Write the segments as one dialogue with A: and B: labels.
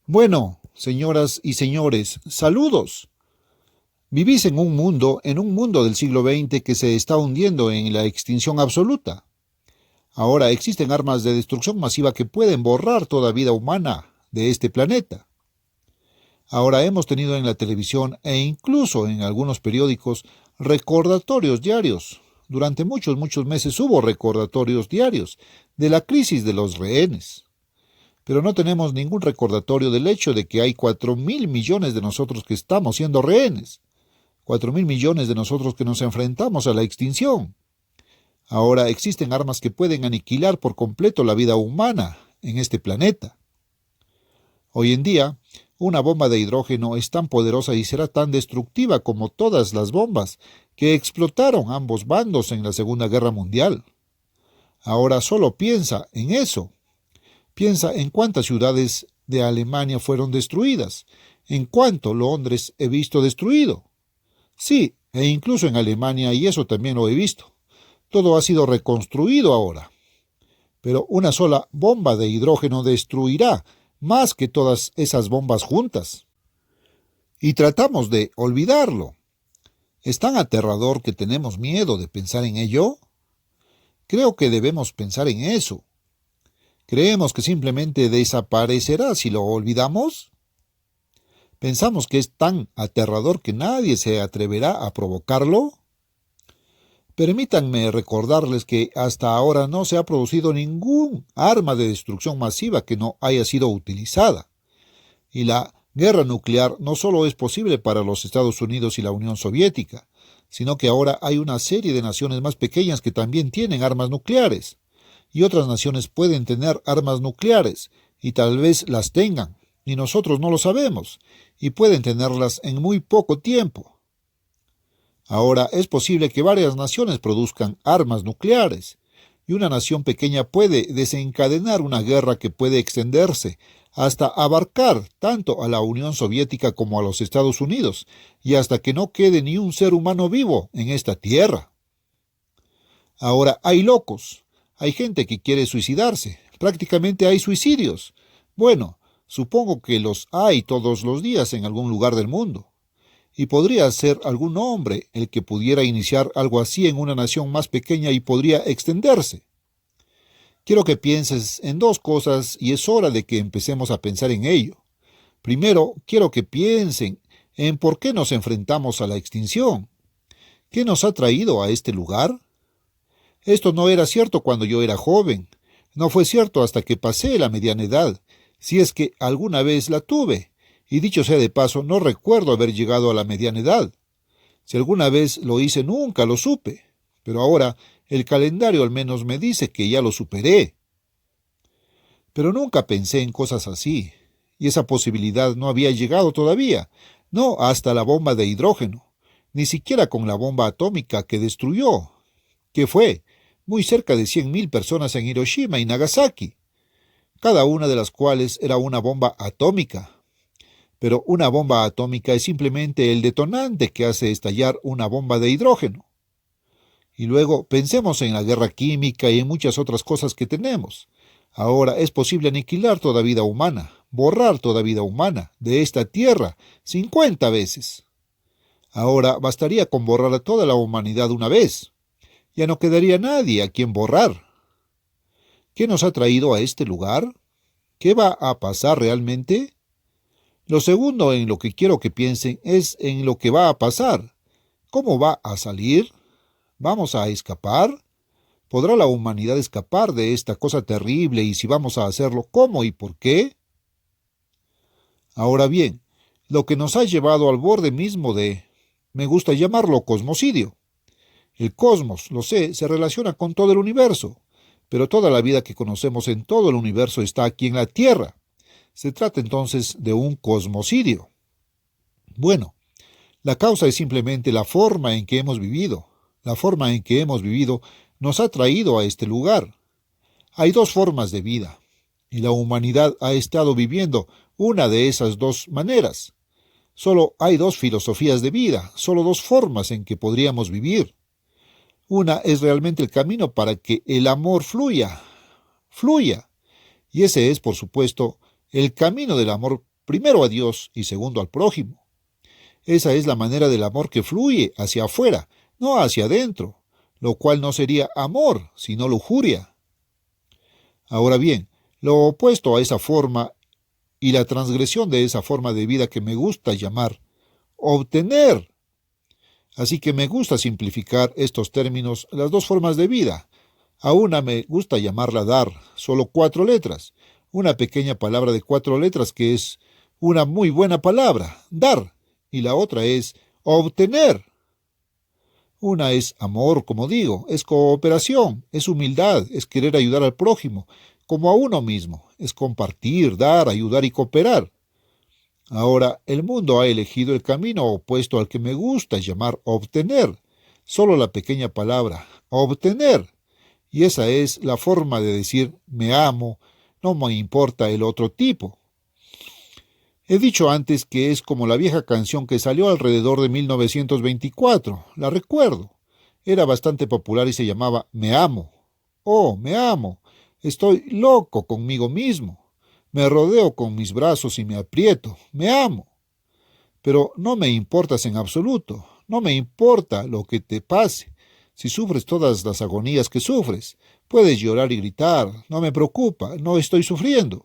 A: Bueno, señoras y señores, saludos. Vivís en un mundo del siglo XX que se está hundiendo en la extinción absoluta. Ahora existen armas de destrucción masiva que pueden borrar toda vida humana de este planeta. Ahora hemos tenido en la televisión e incluso en algunos periódicos recordatorios diarios. Durante muchos meses hubo recordatorios diarios de la crisis de los rehenes. Pero no tenemos ningún recordatorio del hecho de que hay 4.000 millones de nosotros que estamos siendo rehenes, 4.000 millones de nosotros que nos enfrentamos a la extinción. Ahora existen armas que pueden aniquilar por completo la vida humana en este planeta. Hoy en día, una bomba de hidrógeno es tan poderosa y será tan destructiva como todas las bombas que explotaron ambos bandos en la Segunda Guerra Mundial. Ahora solo piensa en eso. Piensa en cuántas ciudades de Alemania fueron destruidas, en cuánto Londres he visto destruido. Sí, e incluso en Alemania, y eso también lo he visto. Todo ha sido reconstruido ahora. Pero una sola bomba de hidrógeno destruirá más que todas esas bombas juntas. Y tratamos de olvidarlo. ¿Es tan aterrador que tenemos miedo de pensar en ello? Creo que debemos pensar en eso. ¿Creemos que simplemente desaparecerá si lo olvidamos? ¿Pensamos que es tan aterrador que nadie se atreverá a provocarlo? Permítanme recordarles que hasta ahora no se ha producido ningún arma de destrucción masiva que no haya sido utilizada. Y la guerra nuclear no solo es posible para los Estados Unidos y la Unión Soviética, sino que ahora hay una serie de naciones más pequeñas que también tienen armas nucleares. Y otras naciones pueden tener armas nucleares, y tal vez las tengan, y nosotros no lo sabemos, y pueden tenerlas en muy poco tiempo. Ahora es posible que varias naciones produzcan armas nucleares, y una nación pequeña puede desencadenar una guerra que puede extenderse hasta abarcar tanto a la Unión Soviética como a los Estados Unidos, y hasta que no quede ni un ser humano vivo en esta tierra. Ahora hay locos. Hay gente que quiere suicidarse. Prácticamente hay suicidios. Bueno, supongo que los hay todos los días en algún lugar del mundo. Y podría ser algún hombre el que pudiera iniciar algo así en una nación más pequeña y podría extenderse. Quiero que pienses en dos cosas y es hora de que empecemos a pensar en ello. Primero, quiero que piensen en por qué nos enfrentamos a la extinción. ¿Qué nos ha traído a este lugar? Esto no era cierto cuando yo era joven. No fue cierto hasta que pasé la mediana edad, si es que alguna vez la tuve. Y dicho sea de paso, no recuerdo haber llegado a la mediana edad. Si alguna vez lo hice, nunca lo supe. Pero ahora el calendario al menos me dice que ya lo superé. Pero nunca pensé en cosas así. Y esa posibilidad no había llegado todavía. No hasta la bomba de hidrógeno. Ni siquiera con la bomba atómica que destruyó. ¿Qué fue? Muy cerca de 100.000 personas en Hiroshima y Nagasaki, cada una de las cuales era una bomba atómica. Pero una bomba atómica es simplemente el detonante que hace estallar una bomba de hidrógeno. Y luego pensemos en la guerra química y en muchas otras cosas que tenemos. Ahora es posible aniquilar toda vida humana, borrar toda vida humana de esta tierra 50 veces. Ahora bastaría con borrar a toda la humanidad una vez. Ya no quedaría nadie a quien borrar. ¿Qué nos ha traído a este lugar? ¿Qué va a pasar realmente? Lo segundo en lo que quiero que piensen es en lo que va a pasar. ¿Cómo va a salir? ¿Vamos a escapar? ¿Podrá la humanidad escapar de esta cosa terrible y si vamos a hacerlo, cómo y por qué? Ahora bien, lo que nos ha llevado al borde mismo me gusta llamarlo cosmocidio. El cosmos, lo sé, se relaciona con todo el universo, pero toda la vida que conocemos en todo el universo está aquí en la Tierra. Se trata entonces de un cosmocidio. Bueno, la causa es simplemente la forma en que hemos vivido. La forma en que hemos vivido nos ha traído a este lugar. Hay dos formas de vida, y la humanidad ha estado viviendo una de esas dos maneras. Solo hay dos filosofías de vida, solo dos formas en que podríamos vivir. Una es realmente el camino para que el amor fluya. Y ese es, por supuesto, el camino del amor primero a Dios y segundo al prójimo. Esa es la manera del amor que fluye hacia afuera, no hacia adentro, lo cual no sería amor, sino lujuria. Ahora bien, lo opuesto a esa forma y la transgresión de esa forma de vida que me gusta llamar obtener. Así que me gusta simplificar estos términos, las dos formas de vida. A una me gusta llamarla dar, solo 4 letras, una pequeña palabra de 4 letras que es una muy buena palabra, dar, y la otra es obtener. Una es amor, como digo, es cooperación, es humildad, es querer ayudar al prójimo, como a uno mismo, es compartir, dar, ayudar y cooperar. Ahora, el mundo ha elegido el camino opuesto al que me gusta llamar obtener, solo la pequeña palabra, obtener. Y esa es la forma de decir me amo, no me importa el otro tipo. He dicho antes que es como la vieja canción que salió alrededor de 1924, la recuerdo. Era bastante popular y se llamaba Me amo. Oh, me amo. Estoy loco conmigo mismo. Me rodeo con mis brazos y me aprieto. Me amo. Pero no me importas en absoluto. No me importa lo que te pase. Si sufres todas las agonías que sufres, puedes llorar y gritar. No me preocupa. No estoy sufriendo.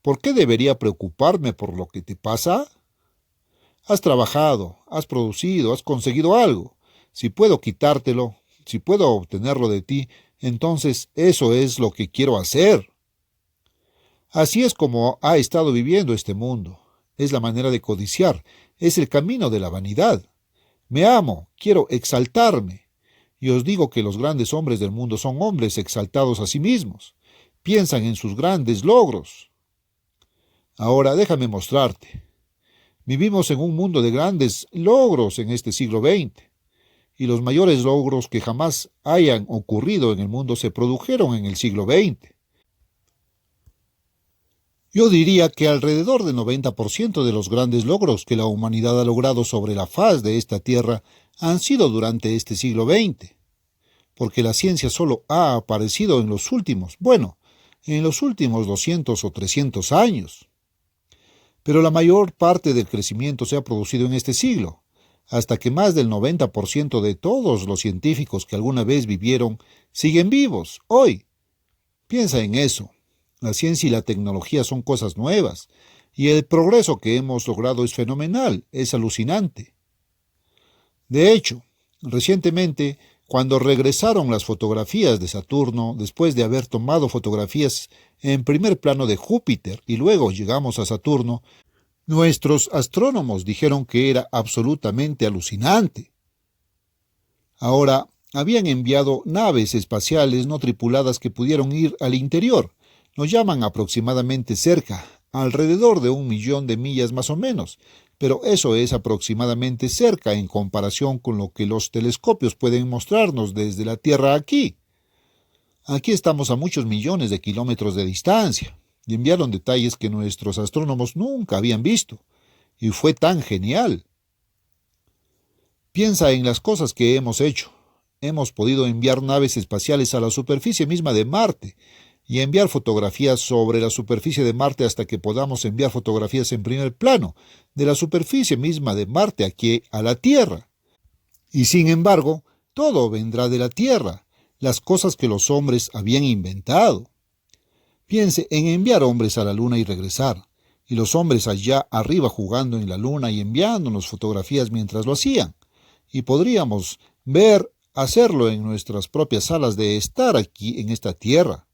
A: ¿Por qué debería preocuparme por lo que te pasa? Has trabajado, has producido, has conseguido algo. Si puedo quitártelo, si puedo obtenerlo de ti, entonces eso es lo que quiero hacer. Así es como ha estado viviendo este mundo. Es la manera de codiciar, es el camino de la vanidad. Me amo, quiero exaltarme. Y os digo que los grandes hombres del mundo son hombres exaltados a sí mismos. Piensan en sus grandes logros. Ahora déjame mostrarte. Vivimos en un mundo de grandes logros en este siglo XX, y los mayores logros que jamás hayan ocurrido en el mundo se produjeron en el siglo XX. Yo diría que alrededor del 90% de los grandes logros que la humanidad ha logrado sobre la faz de esta tierra han sido durante este siglo XX, porque la ciencia solo ha aparecido en los últimos 200 o 300 años. Pero la mayor parte del crecimiento se ha producido en este siglo, hasta que más del 90% de todos los científicos que alguna vez vivieron siguen vivos hoy. Piensa en eso. La ciencia y la tecnología son cosas nuevas, y el progreso que hemos logrado es fenomenal, es alucinante. De hecho, recientemente, cuando regresaron las fotografías de Saturno, después de haber tomado fotografías en primer plano de Júpiter y luego llegamos a Saturno, nuestros astrónomos dijeron que era absolutamente alucinante. Ahora, habían enviado naves espaciales no tripuladas que pudieron ir al interior. Nos llaman aproximadamente cerca, alrededor de 1 millón de millas más o menos, pero eso es aproximadamente cerca en comparación con lo que los telescopios pueden mostrarnos desde la Tierra aquí. Aquí estamos a muchos millones de kilómetros de distancia, y enviaron detalles que nuestros astrónomos nunca habían visto, y fue tan genial. Piensa en las cosas que hemos hecho. Hemos podido enviar naves espaciales a la superficie misma de Marte, y enviar fotografías sobre la superficie de Marte hasta que podamos enviar fotografías en primer plano de la superficie misma de Marte aquí a la Tierra. Y sin embargo, todo vendrá de la Tierra, las cosas que los hombres habían inventado. Piense en enviar hombres a la Luna y regresar, y los hombres allá arriba jugando en la Luna y enviándonos fotografías mientras lo hacían, y podríamos hacerlo en nuestras propias salas de estar aquí en esta Tierra.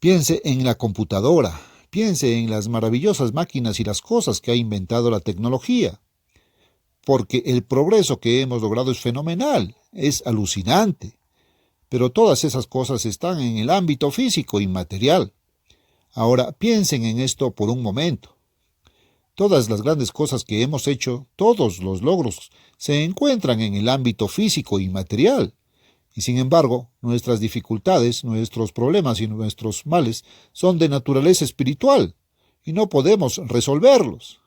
A: Piense en la computadora, piense en las maravillosas máquinas y las cosas que ha inventado la tecnología, porque el progreso que hemos logrado es fenomenal, es alucinante, pero todas esas cosas están en el ámbito físico y material. Ahora piensen en esto por un momento. Todas las grandes cosas que hemos hecho, todos los logros, se encuentran en el ámbito físico y material. Y sin embargo, nuestras dificultades, nuestros problemas y nuestros males son de naturaleza espiritual, y no podemos resolverlos.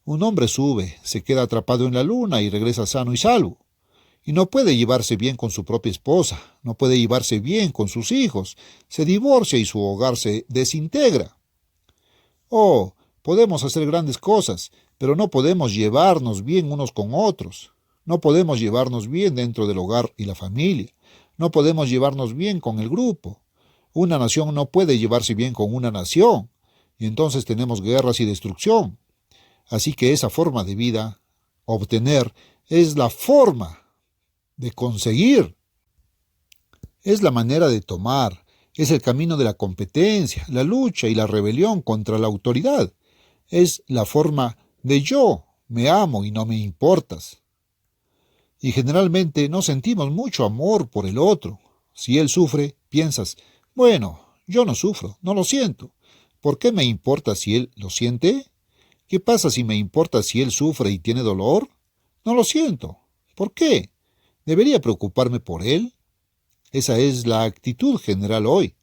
A: Un hombre sube, se queda atrapado en la luna y regresa sano y salvo. Y no puede llevarse bien con su propia esposa, no puede llevarse bien con sus hijos, se divorcia y su hogar se desintegra. Oh, podemos hacer grandes cosas, pero no podemos llevarnos bien unos con otros. No podemos llevarnos bien dentro del hogar y la familia. No podemos llevarnos bien con el grupo. Una nación no puede llevarse bien con una nación, y entonces tenemos guerras y destrucción. Así que esa forma de vida, obtener, es la forma de conseguir. Es la manera de tomar, es el camino de la competencia, la lucha y la rebelión contra la autoridad. Es la forma de yo, me amo y no me importas. Y generalmente no sentimos mucho amor por el otro. Si él sufre, piensas, bueno, yo no sufro, no lo siento. ¿Por qué me importa si él lo siente? ¿Qué pasa si me importa si él sufre y tiene dolor? No lo siento. ¿Por qué? ¿Debería preocuparme por él? Esa es la actitud general hoy.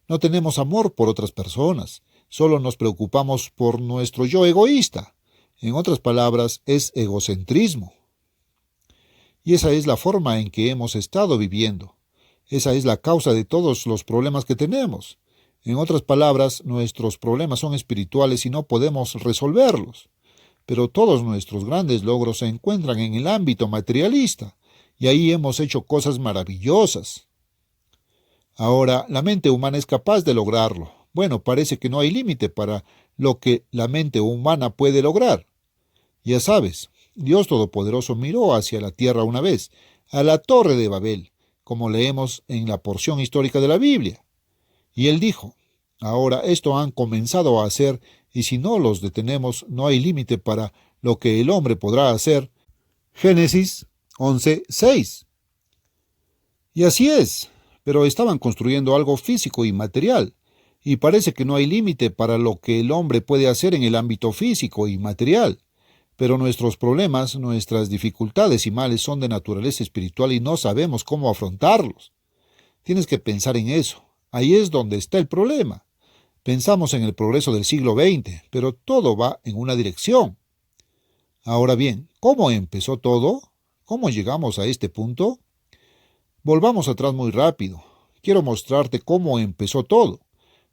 A: No tenemos amor por otras personas, solo nos preocupamos por nuestro yo egoísta. En otras palabras, es egocentrismo. Y esa es la forma en que hemos estado viviendo. Esa es la causa de todos los problemas que tenemos. En otras palabras, nuestros problemas son espirituales y no podemos resolverlos. Pero todos nuestros grandes logros se encuentran en el ámbito materialista, y ahí hemos hecho cosas maravillosas. Ahora, la mente humana es capaz de lograrlo. Bueno, parece que no hay límite para lo que la mente humana puede lograr. Ya sabes, Dios Todopoderoso miró hacia la tierra una vez, a la Torre de Babel, como leemos en la porción histórica de la Biblia. Y Él dijo, ahora esto han comenzado a hacer, y si no los detenemos, no hay límite para lo que el hombre podrá hacer. Génesis 11:6. Y así es, pero estaban construyendo algo físico y material, y parece que no hay límite para lo que el hombre puede hacer en el ámbito físico y material. Pero nuestros problemas, nuestras dificultades y males son de naturaleza espiritual y no sabemos cómo afrontarlos. Tienes que pensar en eso. Ahí es donde está el problema. Pensamos en el progreso del siglo XX, pero todo va en una dirección. Ahora bien, ¿cómo empezó todo? ¿Cómo llegamos a este punto? Volvamos atrás muy rápido. Quiero mostrarte cómo empezó todo.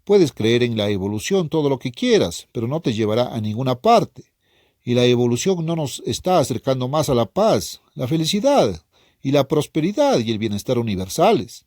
A: Puedes creer en la evolución todo lo que quieras, pero no te llevará a ninguna parte. Y la evolución no nos está acercando más a la paz, la felicidad y la prosperidad y el bienestar universales.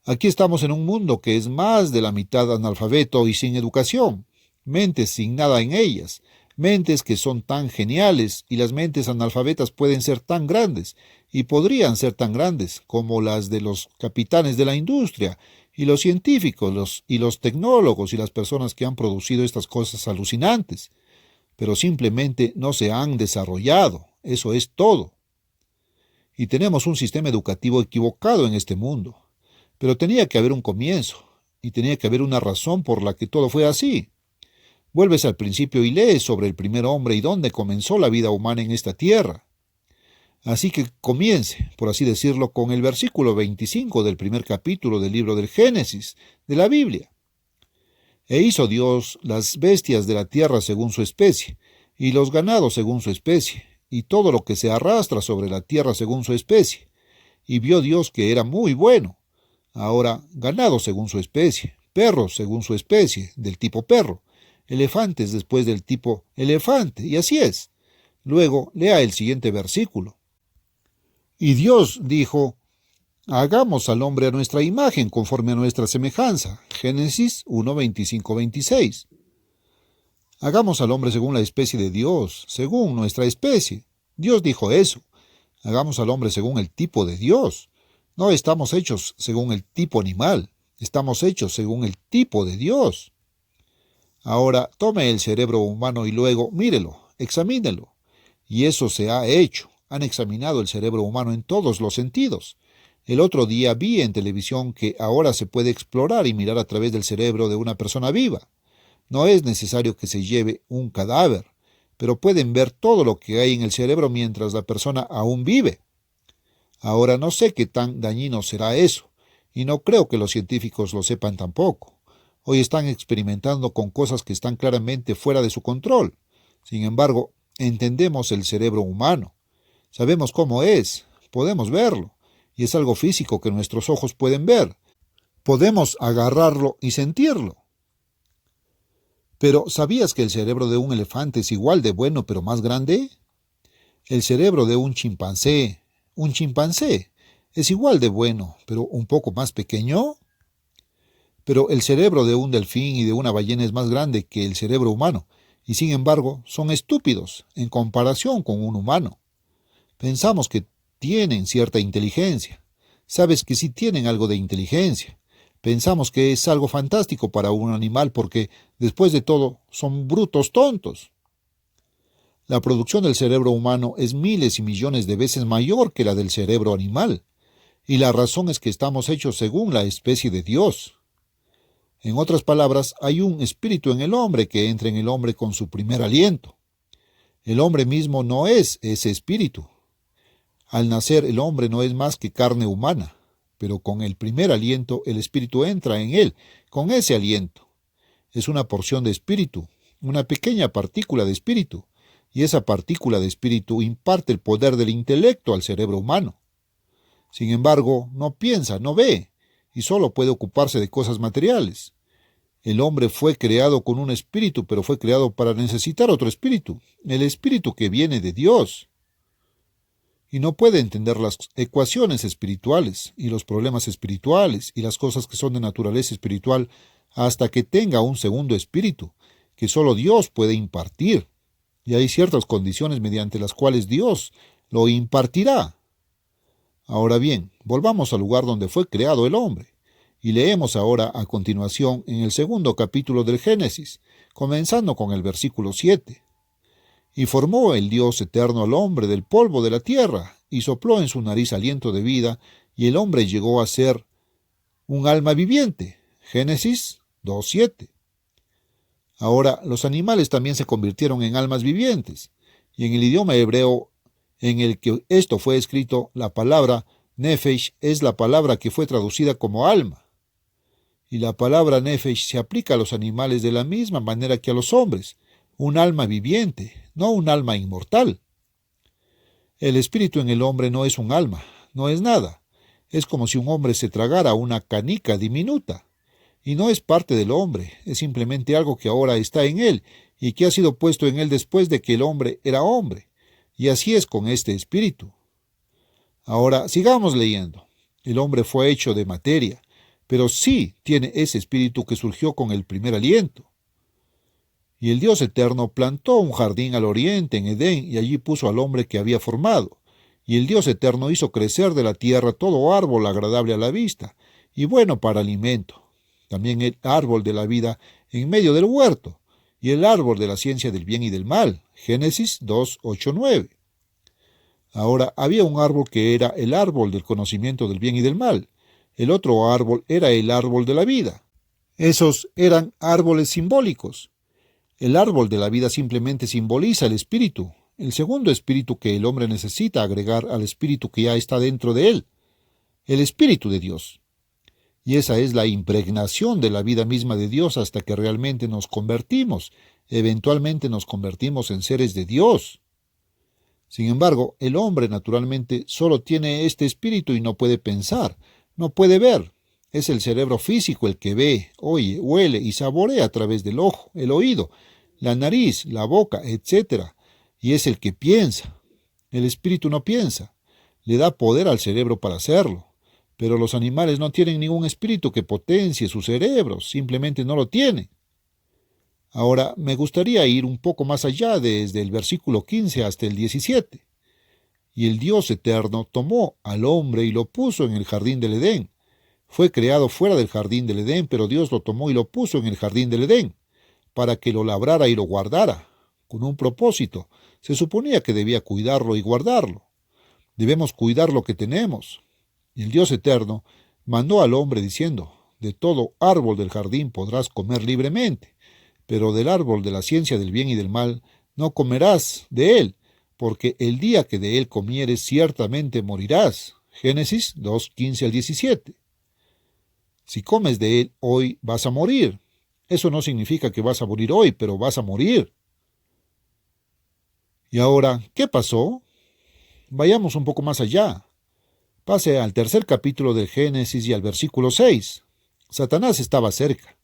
A: Aquí estamos en un mundo que es más de la mitad analfabeto y sin educación, mentes sin nada en ellas, mentes que son tan geniales, y las mentes analfabetas pueden ser tan grandes, y podrían ser tan grandes como las de los capitanes de la industria, y los científicos, y los tecnólogos, y las personas que han producido estas cosas alucinantes, pero simplemente no se han desarrollado, eso es todo. Y tenemos un sistema educativo equivocado en este mundo. Pero tenía que haber un comienzo, y tenía que haber una razón por la que todo fue así. Vuelves al principio y lees sobre el primer hombre y dónde comenzó la vida humana en esta tierra. Así que comience, por así decirlo, con el versículo 25 del primer capítulo del libro del Génesis, de la Biblia. E hizo Dios las bestias de la tierra según su especie, y los ganados según su especie, y todo lo que se arrastra sobre la tierra según su especie. Y vio Dios que era muy bueno. Ahora, ganado según su especie, perros según su especie, del tipo perro, elefantes después del tipo elefante, y así es. Luego, lea el siguiente versículo. Y Dios dijo, hagamos al hombre a nuestra imagen, conforme a nuestra semejanza. Génesis 1, 25, 26. Hagamos al hombre según la especie de Dios, según nuestra especie. Dios dijo eso. Hagamos al hombre según el tipo de Dios. No estamos hechos según el tipo animal, estamos hechos según el tipo de Dios. Ahora, tome el cerebro humano y luego mírelo, examínelo. Y eso se ha hecho. Han examinado el cerebro humano en todos los sentidos. El otro día vi en televisión que ahora se puede explorar y mirar a través del cerebro de una persona viva. No es necesario que se lleve un cadáver, pero pueden ver todo lo que hay en el cerebro mientras la persona aún vive. Ahora no sé qué tan dañino será eso, y no creo que los científicos lo sepan tampoco. Hoy están experimentando con cosas que están claramente fuera de su control. Sin embargo, entendemos el cerebro humano. Sabemos cómo es, podemos verlo, y es algo físico que nuestros ojos pueden ver. Podemos agarrarlo y sentirlo. Pero ¿sabías que el cerebro de un elefante es igual de bueno pero más grande? El cerebro de un chimpancé es igual de bueno pero un poco más pequeño. Pero el cerebro de un delfín y de una ballena es más grande que el cerebro humano, y sin embargo son estúpidos en comparación con un humano. Pensamos que tienen cierta inteligencia. Sabes que sí tienen algo de inteligencia. Pensamos que es algo fantástico para un animal porque, después de todo, son brutos tontos. La producción del cerebro humano es miles y millones de veces mayor que la del cerebro animal, y la razón es que estamos hechos según la especie de Dios. En otras palabras, hay un espíritu en el hombre que entra en el hombre con su primer aliento. El hombre mismo no es ese espíritu. Al nacer el hombre no es más que carne humana, pero con el primer aliento el espíritu entra en él, con ese aliento. Es una porción de espíritu, una pequeña partícula de espíritu, y esa partícula de espíritu imparte el poder del intelecto al cerebro humano. Sin embargo, no piensa, no ve, y solo puede ocuparse de cosas materiales. El hombre fue creado con un espíritu, pero fue creado para necesitar otro espíritu, el espíritu que viene de Dios. Y no puede entender las ecuaciones espirituales y los problemas espirituales y las cosas que son de naturaleza espiritual hasta que tenga un segundo espíritu, que solo Dios puede impartir. Y hay ciertas condiciones mediante las cuales Dios lo impartirá. Ahora bien, volvamos al lugar donde fue creado el hombre, y leemos ahora a continuación en el segundo capítulo del Génesis, comenzando con el versículo 7. Y formó el Dios eterno al hombre del polvo de la tierra, y sopló en su nariz aliento de vida, y el hombre llegó a ser un alma viviente. Génesis 2:7. Ahora, los animales también se convirtieron en almas vivientes, y en el idioma hebreo en el que esto fue escrito, la palabra nefesh es la palabra que fue traducida como alma. Y la palabra nefesh se aplica a los animales de la misma manera que a los hombres, un alma viviente, no un alma inmortal. El espíritu en el hombre no es un alma, no es nada. Es como si un hombre se tragara una canica diminuta. Y no es parte del hombre, es simplemente algo que ahora está en él y que ha sido puesto en él después de que el hombre era hombre. Y así es con este espíritu. Ahora, sigamos leyendo. El hombre fue hecho de materia, pero sí tiene ese espíritu que surgió con el primer aliento. Y el Dios eterno plantó un jardín al oriente en Edén y allí puso al hombre que había formado. Y el Dios eterno hizo crecer de la tierra todo árbol agradable a la vista y bueno para alimento. También el árbol de la vida en medio del huerto y el árbol de la ciencia del bien y del mal. Génesis 2:8-9. Ahora había un árbol que era el árbol del conocimiento del bien y del mal. El otro árbol era el árbol de la vida. Esos eran árboles simbólicos. El árbol de la vida simplemente simboliza el espíritu, el segundo espíritu que el hombre necesita agregar al espíritu que ya está dentro de él, el espíritu de Dios. Y esa es la impregnación de la vida misma de Dios hasta que realmente nos convertimos, eventualmente nos convertimos en seres de Dios. Sin embargo, el hombre naturalmente solo tiene este espíritu y no puede pensar, no puede ver. Es el cerebro físico el que ve, oye, huele y saborea a través del ojo, el oído, la nariz, la boca, etc. Y es el que piensa. El espíritu no piensa. Le da poder al cerebro para hacerlo. Pero los animales no tienen ningún espíritu que potencie sus cerebros, simplemente no lo tienen. Ahora, me gustaría ir un poco más allá desde el versículo 15 hasta el 17. Y el Dios eterno tomó al hombre y lo puso en el jardín del Edén. Fue creado fuera del jardín del Edén, pero Dios lo tomó y lo puso en el jardín del Edén, para que lo labrara y lo guardara, con un propósito. Se suponía que debía cuidarlo y guardarlo. Debemos cuidar lo que tenemos. Y el Dios eterno mandó al hombre diciendo, de todo árbol del jardín podrás comer libremente, pero del árbol de la ciencia del bien y del mal no comerás de él, porque el día que de él comieres ciertamente morirás. Génesis 2:15-17. Si comes de él hoy vas a morir. Eso no significa que vas a morir hoy, pero vas a morir. Y ahora, ¿qué pasó? Vayamos un poco más allá. Pase al tercer capítulo del Génesis y al versículo 6. Satanás estaba cerca.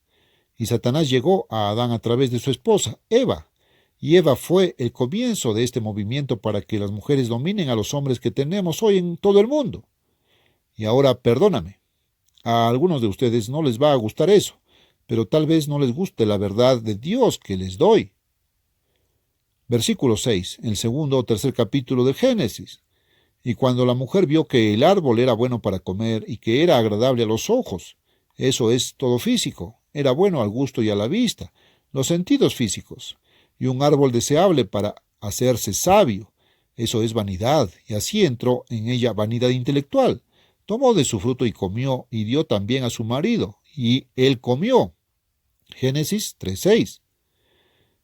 A: y Satanás llegó a Adán a través de su esposa, Eva, y Eva fue el comienzo de este movimiento para que las mujeres dominen a los hombres que tenemos hoy en todo el mundo. Y ahora, perdóname, a algunos de ustedes no les va a gustar eso, pero tal vez no les guste la verdad de Dios que les doy. Versículo 6, el segundo o tercer capítulo de Génesis. Y cuando la mujer vio que el árbol era bueno para comer y que era agradable a los ojos, eso es todo físico, era bueno al gusto y a la vista, los sentidos físicos, y un árbol deseable para hacerse sabio, eso es vanidad, y así entró en ella vanidad intelectual. Tomó de su fruto y comió, y dio también a su marido, y él comió. Génesis 3:6.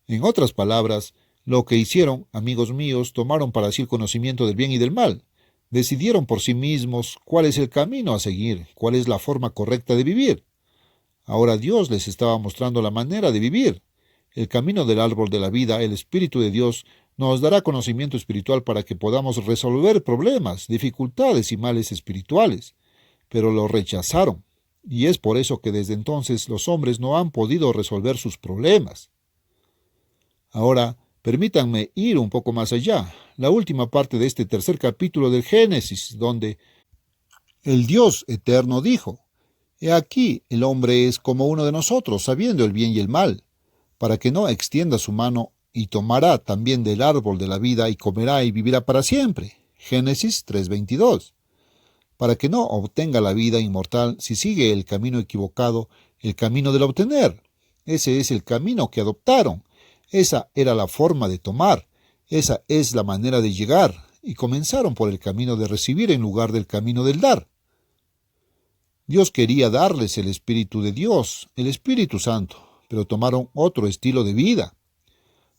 A: En otras palabras, lo que hicieron, amigos míos, tomaron para sí el conocimiento del bien y del mal. Decidieron por sí mismos cuál es el camino a seguir, cuál es la forma correcta de vivir. Ahora Dios les estaba mostrando la manera de vivir. El camino del árbol de la vida, el Espíritu de Dios, nos dará conocimiento espiritual para que podamos resolver problemas, dificultades y males espirituales. Pero lo rechazaron, y es por eso que desde entonces los hombres no han podido resolver sus problemas. Ahora, permítanme ir un poco más allá, la última parte de este tercer capítulo del Génesis, donde el Dios eterno dijo: «He aquí, el hombre es como uno de nosotros, sabiendo el bien y el mal, para que no extienda su mano y tomará también del árbol de la vida y comerá y vivirá para siempre». Génesis 3:22. Para que no obtenga la vida inmortal si sigue el camino equivocado, el camino del obtener. Ese es el camino que adoptaron. Esa era la forma de tomar. Esa es la manera de llegar. Y comenzaron por el camino de recibir en lugar del camino del dar. Dios quería darles el Espíritu de Dios, el Espíritu Santo, pero tomaron otro estilo de vida.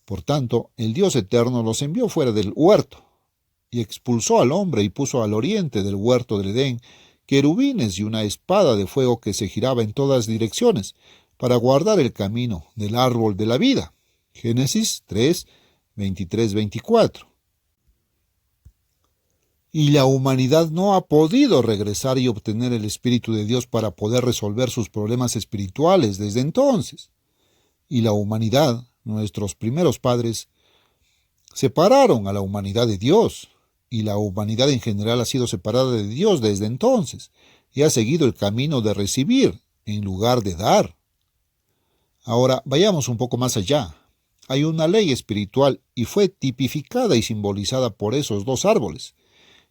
A: Por tanto, el Dios eterno los envió fuera del huerto y expulsó al hombre y puso al oriente del huerto del Edén querubines y una espada de fuego que se giraba en todas direcciones para guardar el camino del árbol de la vida. Génesis 3, 23-24. Y la humanidad no ha podido regresar y obtener el Espíritu de Dios para poder resolver sus problemas espirituales desde entonces. Y la humanidad, nuestros primeros padres, separaron a la humanidad de Dios, y la humanidad en general ha sido separada de Dios desde entonces, y ha seguido el camino de recibir en lugar de dar. Ahora, vayamos un poco más allá. Hay una ley espiritual y fue tipificada y simbolizada por esos dos árboles.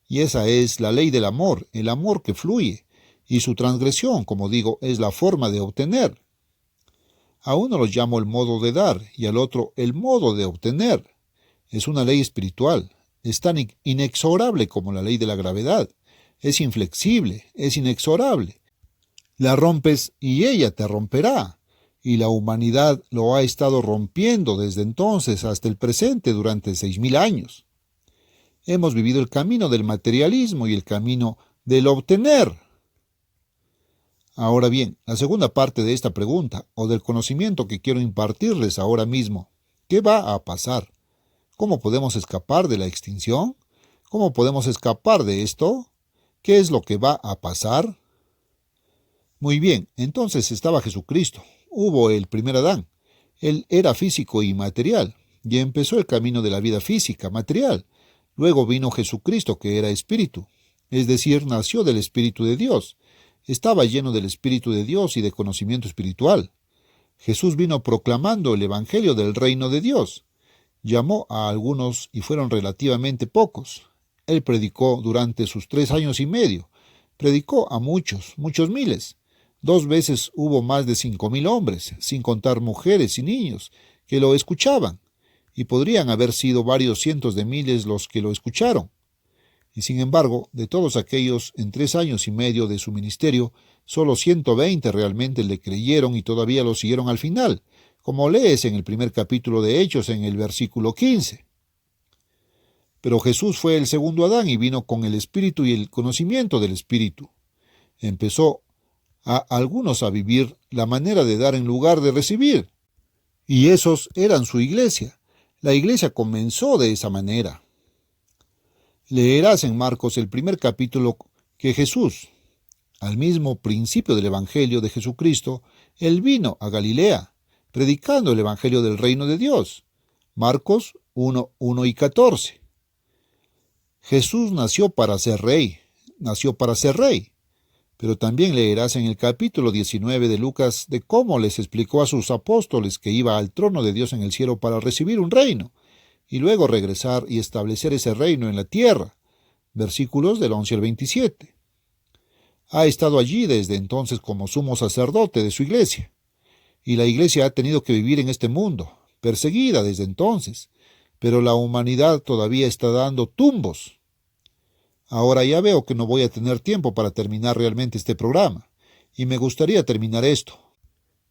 A: Y esa es la ley del amor, el amor que fluye, y su transgresión, como digo, es la forma de obtener. A uno lo llamo el modo de dar y al otro el modo de obtener. Es una ley espiritual, es tan inexorable como la ley de la gravedad, es inflexible, es inexorable. La rompes y ella te romperá. Y la humanidad lo ha estado rompiendo desde entonces hasta el presente durante 6.000 años. Hemos vivido el camino del materialismo y el camino del obtener. Ahora bien, la segunda parte de esta pregunta, o del conocimiento que quiero impartirles ahora mismo, ¿qué va a pasar? ¿Cómo podemos escapar de la extinción? ¿Cómo podemos escapar de esto? ¿Qué es lo que va a pasar? Muy bien, entonces estaba Jesucristo. Hubo el primer Adán. Él era físico y material, y empezó el camino de la vida física, material. Luego vino Jesucristo, que era espíritu, es decir, nació del Espíritu de Dios. Estaba lleno del Espíritu de Dios y de conocimiento espiritual. Jesús vino proclamando el Evangelio del reino de Dios. Llamó a algunos y fueron relativamente pocos. Él predicó durante sus 3 años y medio. Predicó a muchos, muchos miles. 2 veces hubo más de 5.000 hombres, sin contar mujeres y niños, que lo escuchaban, y podrían haber sido varios cientos de miles los que lo escucharon. Y sin embargo, de todos aquellos, en 3 años y medio de su ministerio, solo 120 realmente le creyeron y todavía lo siguieron al final, como lees en el primer capítulo de Hechos en el versículo 15. Pero Jesús fue el segundo Adán y vino con el Espíritu y el conocimiento del Espíritu. Empezó a algunos a vivir la manera de dar en lugar de recibir. Y esos eran su iglesia. La iglesia comenzó de esa manera. Leerás en Marcos el primer capítulo que Jesús, al mismo principio del Evangelio de Jesucristo, Él vino a Galilea, predicando el Evangelio del Reino de Dios. Marcos 1, 1 y 14. Jesús nació para ser rey, pero también leerás en el capítulo 19 de Lucas de cómo les explicó a sus apóstoles que iba al trono de Dios en el cielo para recibir un reino, y luego regresar y establecer ese reino en la tierra. Versículos del 11 al 27. Ha estado allí desde entonces como sumo sacerdote de su iglesia, y la iglesia ha tenido que vivir en este mundo, perseguida desde entonces, pero la humanidad todavía está dando tumbos. Ahora ya veo que no voy a tener tiempo para terminar realmente este programa, y me gustaría terminar esto.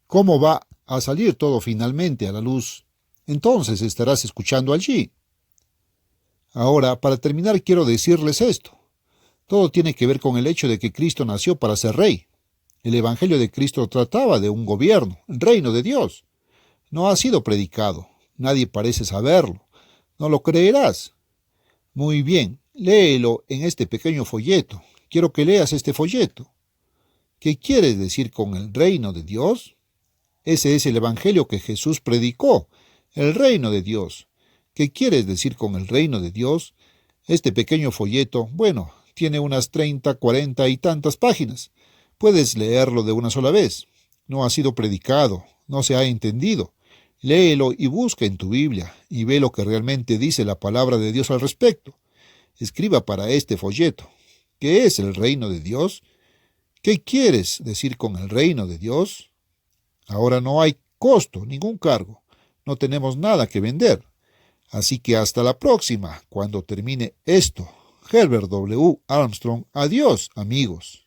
A: ¿Cómo va a salir todo finalmente a la luz? Entonces estarás escuchando allí. Ahora, para terminar, quiero decirles esto. Todo tiene que ver con el hecho de que Cristo nació para ser rey. El Evangelio de Cristo trataba de un gobierno, el reino de Dios. No ha sido predicado. Nadie parece saberlo. ¿No lo creerás? Muy bien, léelo en este pequeño folleto. Quiero que leas este folleto. ¿Qué quieres decir con el reino de Dios? Ese es el Evangelio que Jesús predicó, el reino de Dios. ¿Qué quieres decir con el reino de Dios? Este pequeño folleto, bueno, tiene unas 30, 40 y tantas páginas. Puedes leerlo de una sola vez. No ha sido predicado, no se ha entendido. Léelo y busca en tu Biblia y ve lo que realmente dice la palabra de Dios al respecto. Escriba para este folleto. ¿Qué es el reino de Dios? ¿Qué quieres decir con el reino de Dios? Ahora no hay costo, ningún cargo. No tenemos nada que vender. Así que hasta la próxima, cuando termine esto. Herbert W. Armstrong. Adiós, amigos.